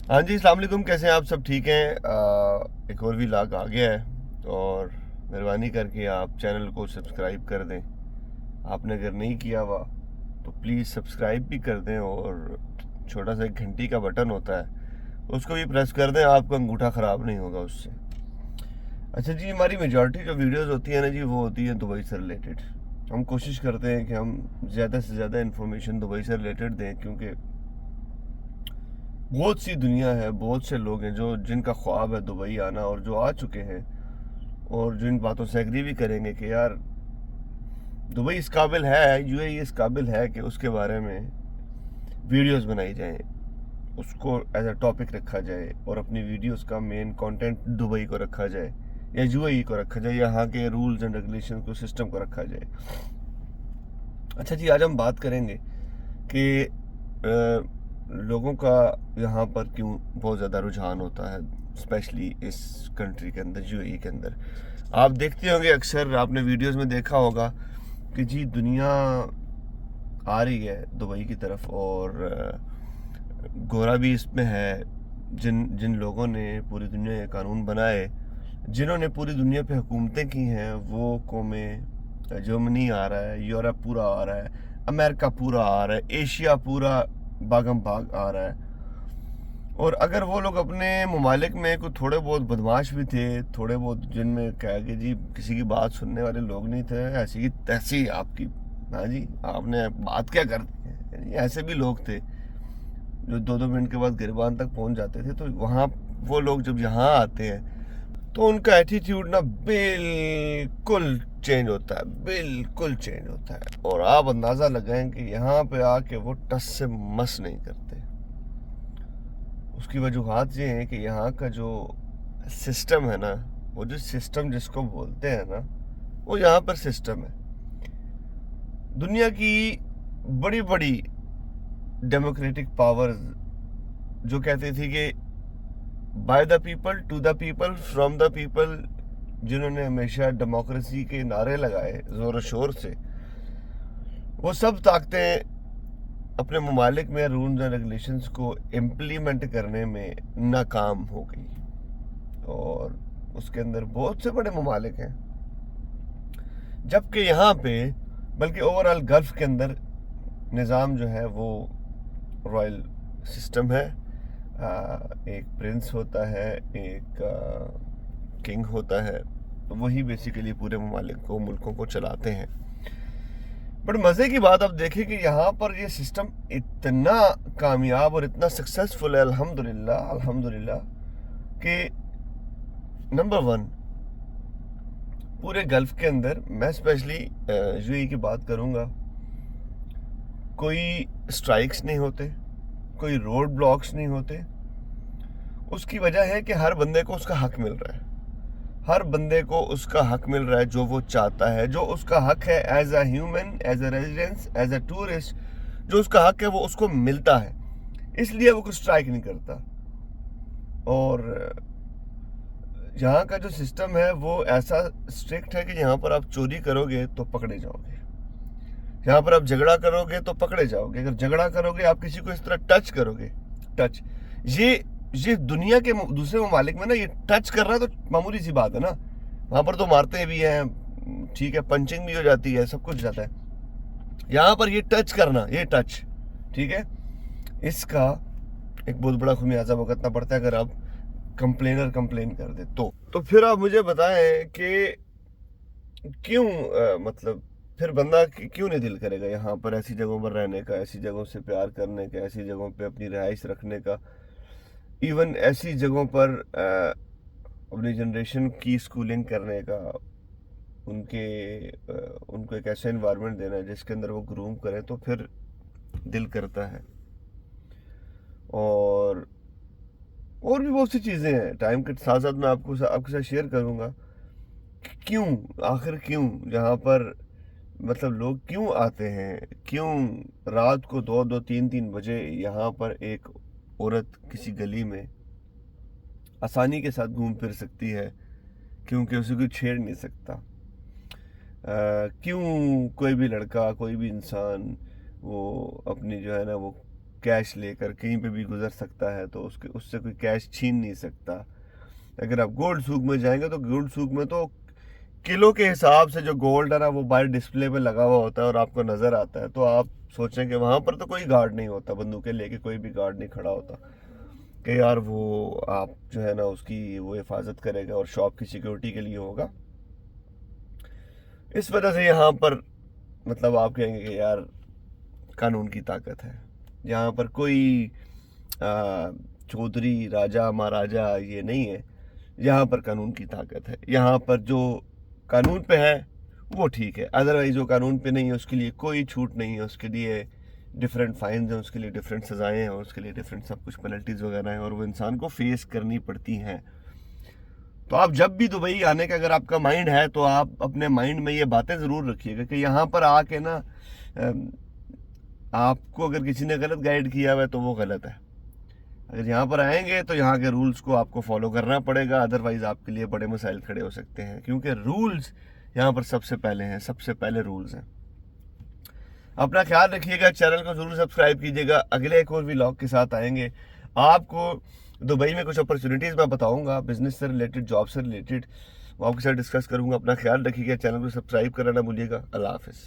हाँ जी, अस्सलाम वालेकुम। कैसे हैं आप? सब ठीक हैं? एक और व्लॉग आ गया है और मेहरबानी करके आप चैनल को सब्सक्राइब कर दें। आपने अगर नहीं किया हुआ तो प्लीज़ सब्सक्राइब भी कर दें, और छोटा सा एक घंटी का बटन होता है उसको भी प्रेस कर दें, आपका अंगूठा ख़राब नहीं होगा उससे। अच्छा जी, हमारी मेजॉरिटी जो वीडियोस होती है ना जी, वो होती है दुबई से रिलेटेड। हम कोशिश करते हैं कि हम ज़्यादा से ज़्यादा इन्फॉर्मेशन दुबई से रिलेटेड दें, क्योंकि बहुत सी दुनिया है, बहुत से लोग हैं जो जिनका ख्वाब है दुबई आना, और जो आ चुके हैं और जो इन बातों से एग्री भी करेंगे कि यार दुबई इस काबिल है, यूएई इस काबिल है कि उसके बारे में वीडियोस बनाई जाएं, उसको एज अ टॉपिक रखा जाए और अपनी वीडियोस का मेन कंटेंट दुबई को रखा जाए या यूएई को रखा जाए, यहाँ के रूल्स एंड रेगुलेशन को, सिस्टम को रखा जाए। अच्छा जी, आज हम बात करेंगे कि लोगों का यहाँ पर क्यों बहुत ज़्यादा रुझान होता है, स्पेशली इस कंट्री के अंदर, यूएई के अंदर। आप देखते होंगे, अक्सर आपने वीडियोस में देखा होगा कि जी दुनिया आ रही है दुबई की तरफ, और गोरा भी इसमें है। जिन जिन लोगों ने पूरी दुनिया के कानून बनाए, जिन्होंने पूरी दुनिया पे हुकूमतें की हैं, वो कौमें, जर्मनी आ रहा है, यूरोप पूरा आ रहा है, अमेरिका पूरा आ रहा है, एशिया पूरा भागम भाग आ रहा है। और अगर वो लोग अपने ममालिक में कुछ थोड़े बहुत बदमाश भी थे, थोड़े बहुत जिनमें क्या कि जी किसी की बात सुनने वाले लोग नहीं थे, ऐसी की तैसी आपकी, हाँ जी आपने बात क्या कर दी है, यानी ऐसे भी लोग थे जो 2-2 मिनट के बाद गिरबान तक पहुंच जाते थे। तो वहाँ वो लोग जब यहाँ आते हैं तो उनका एटीट्यूड ना बिल्कुल चेंज होता है, बिल्कुल चेंज होता है, और आप अंदाज़ा लगाएं कि यहाँ पे आके वो टस से मस नहीं करते। उसकी वजूहत ये है कि यहाँ का जो सिस्टम है ना, वो जो सिस्टम जिसको बोलते हैं ना, वो यहाँ पर सिस्टम है। दुनिया की बड़ी बड़ी डेमोक्रेटिक पावर्स जो कहती थी कि by the people, to the people, from the people, जिन्होंने हमेशा डेमोक्रेसी के नारे लगाए जोर शोर से, वो सब ताकतें अपने ममालिक में रूल्स एंड रेगुलेशंस को इम्प्लीमेंट करने में नाकाम हो गई। और उसके अंदर बहुत से बड़े ममालिक हैं, जबकि यहाँ पे, बल्कि ओवरऑल गल्फ के अंदर निज़ाम जो है वो रॉयल सिस्टम है। एक प्रिंस होता है, एक किंग होता है, तो वही बेसिकली पूरे ममालिक को, मुल्कों को चलाते हैं। बट मज़े की बात आप देखें कि यहाँ पर ये सिस्टम इतना कामयाब और इतना सक्सेसफुल है, अल्हम्दुलिल्लाह अल्हम्दुलिल्लाह, कि नंबर वन पूरे गल्फ के अंदर, मैं स्पेशली यूएई की बात करूँगा, कोई स्ट्राइक्स नहीं होते, कोई रोड ब्लॉक्स नहीं होते। उसकी वजह है कि हर बंदे को उसका हक मिल रहा है, हर बंदे को उसका हक मिल रहा है जो वो चाहता है, जो उसका हक है as a human, as a residence, as a tourist, जो उसका हक है वो उसको मिलता है। इसलिए वो कुछ स्ट्राइक नहीं करता। और यहाँ का जो सिस्टम है वो ऐसा स्ट्रिक्ट है कि यहाँ पर आप चोरी करोगे तो पकड़े जाओगे, यहाँ पर आप झगड़ा करोगे तो पकड़े जाओगे, अगर झगड़ा करोगे, आप किसी को इस तरह टच करोगे, टच, ये ये दुनिया के दूसरे ममालिक में ना, ये टच करना तो मामूली सी बात है ना। वहाँ पर तो मारते भी हैं, ठीक है, पंचिंग भी हो जाती है, सब कुछ जाता है। यहाँ पर ये टच करना, ये टच, ठीक है, इसका एक बहुत बड़ा खुमियाजा भुगतना पड़ता है अगर आप कंप्लेनर कंप्लेन कर दे तो फिर आप मुझे बताएं कि क्यों, मतलब फिर बंदा क्यों नहीं दिल करेगा यहाँ पर ऐसी जगहों पर रहने का, ऐसी जगहों से प्यार करने का, ऐसी जगहों पे अपनी रिहाइश रखने का, इवन ऐसी जगहों पर अपनी जनरेशन की स्कूलिंग करने का, उनके उनको एक ऐसा इन्वायरमेंट देना है जिसके अंदर वो ग्रूम करें, तो फिर दिल करता है। और भी बहुत सी चीज़ें हैं, टाइम के साथ साथ मैं आपके साथ शेयर करूँगा क्यों, आखिर क्यों यहाँ पर, मतलब लोग क्यों आते हैं, क्यों रात को 2-2 3-3 बजे यहाँ पर एक औरत किसी गली में आसानी के साथ घूम फिर सकती है, क्योंकि उसे कोई छेड़ नहीं सकता। क्यों कोई भी लड़का, कोई भी इंसान वो अपनी जो है ना वो कैश लेकर कहीं पे भी गुजर सकता है, तो उससे कोई कैश छीन नहीं सकता। अगर आप गोल्ड सूक में जाएंगे तो गोल्ड सूक में तो किलो के हिसाब से जो गोल्ड है ना वो बाहर डिस्प्ले पे लगा हुआ होता है और आपको नज़र आता है। तो आप सोचें कि वहाँ पर तो कोई गार्ड नहीं होता, बंदूकें लेके कोई भी गार्ड नहीं खड़ा होता कि यार वो आप जो है ना उसकी वो हिफाजत करेगा और शॉप की सिक्योरिटी के लिए होगा। इस वजह से यहाँ पर मतलब आप कहेंगे कि यार कानून की ताकत है। यहाँ पर कोई चौधरी राजा महाराजा ये नहीं है, यहाँ पर कानून की ताकत है। यहाँ पर जो कानून पे है वो ठीक है, अदरवाइज जो कानून पे नहीं है उसके लिए कोई छूट नहीं है, उसके लिए डिफरेंट फाइन्स हैं, उसके लिए डिफरेंट सज़ाएँ हैं, उसके लिए डिफरेंट सब कुछ पेनल्टीज वगैरह हैं और वो इंसान को फेस करनी पड़ती हैं। तो आप जब भी दुबई आने का अगर आपका माइंड है तो आप अपने माइंड में ये बातें ज़रूर रखिएगा कि यहाँ पर आके ना आपको अगर किसी ने गलत गाइड किया हुआ है तो वो गलत है। अगर यहाँ पर आएंगे तो यहाँ के रूल्स को आपको फॉलो करना पड़ेगा, अदरवाइज आपके लिए बड़े मसाइल खड़े हो सकते हैं, क्योंकि रूल्स यहाँ पर सबसे पहले हैं, सबसे पहले रूल्स हैं। अपना ख्याल रखिएगा, चैनल को जरूर सब्सक्राइब कीजिएगा। अगले एक और व्लॉग के साथ आएंगे। आपको दुबई में कुछ अपॉर्चुनिटीज़ मैं बताऊंगा, बिजनेस से रिलेटेड, जॉब से रिलेटेड, वो आपके साथ डिस्कस करूंगा। अपना ख्याल रखिएगा, चैनल को सब्सक्राइब करना ना भूलिएगा। अल्लाह हाफिज़।